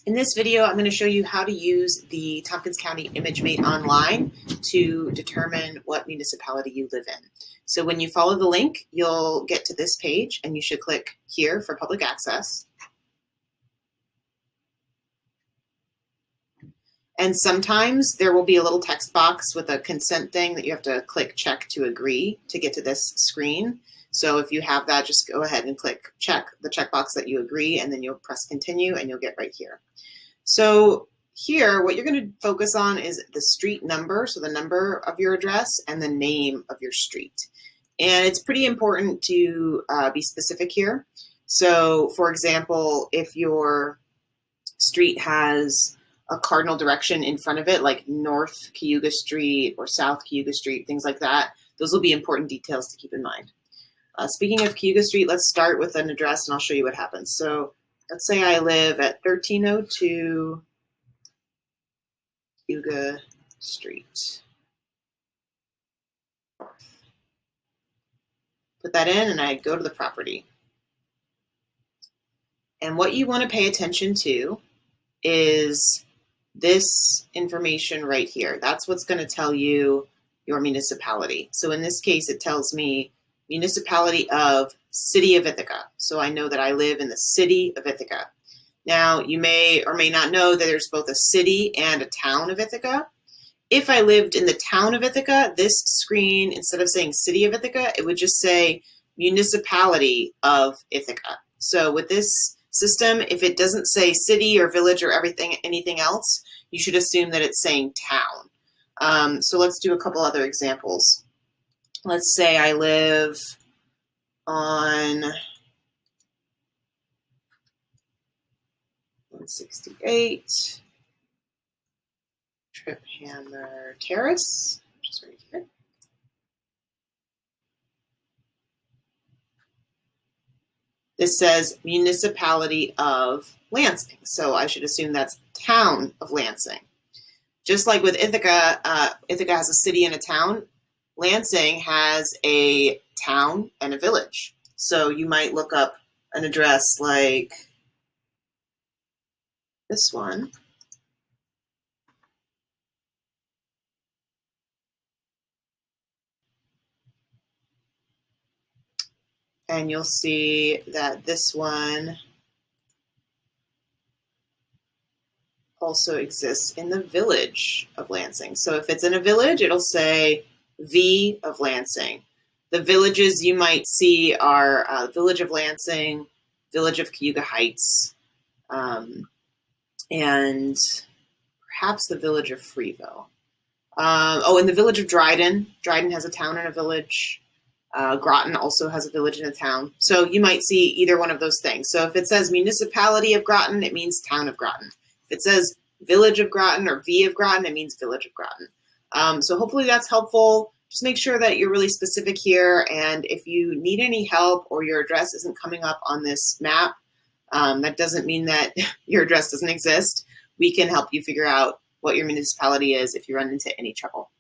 In this video, I'm going to show you how to use the Tompkins County ImageMate online to determine what municipality you live in. So when you follow the link, you'll get to this page and you should click here for public access. And sometimes there will be a little text box with a consent thing that you have to click check to agree to get to this screen. So if you have that, just go ahead and click check the checkbox that you agree, and then you'll press continue and you'll get right here. So here, what you're going to focus on is the street number, so the number of your address and the name of your street. And it's pretty important to be specific here. So for example, if your street has a cardinal direction in front of it, like North Cayuga Street or South Cayuga Street, things like that, those will be important details to keep in mind. Speaking of Cayuga Street, let's start with an address and I'll show you what happens. So let's say I live at 1302 Cayuga Street. Put that in and I go to the property. And what you want to pay attention to is this information right here. That's what's going to tell you your municipality. So in this case, it tells me Municipality of City of Ithaca. So I know that I live in the City of Ithaca. Now, you may or may not know that there's both a city and a town of Ithaca. If I lived in the town of Ithaca, this screen, instead of saying City of Ithaca, it would just say Municipality of Ithaca. So with this system, if it doesn't say city or village or anything else, you should assume that it's saying town. So let's do a couple other examples. Let's say I live on 168 Trip Hammer Terrace, which is right here. This says Municipality of Lansing, so I should assume that's Town of Lansing. Just like with Ithaca, Ithaca has a city and a town. Lansing has a town and a village. So you might look up an address like this one. And you'll see that this one also exists in the village of Lansing. So if it's in a village, it'll say V of Lansing. The villages you might see are Village of Lansing, Village of Cayuga Heights, and perhaps the Village of Freeville. And the Village of Dryden. Dryden has a town and a village. Groton also has a village and a town. So you might see either one of those things. So if it says Municipality of Groton, it means Town of Groton. If it says Village of Groton or V of Groton, it means Village of Groton. So hopefully that's helpful. Just make sure that you're really specific here. And if you need any help or your address isn't coming up on this map, that doesn't mean that your address doesn't exist. We can help you figure out what your municipality is if you run into any trouble.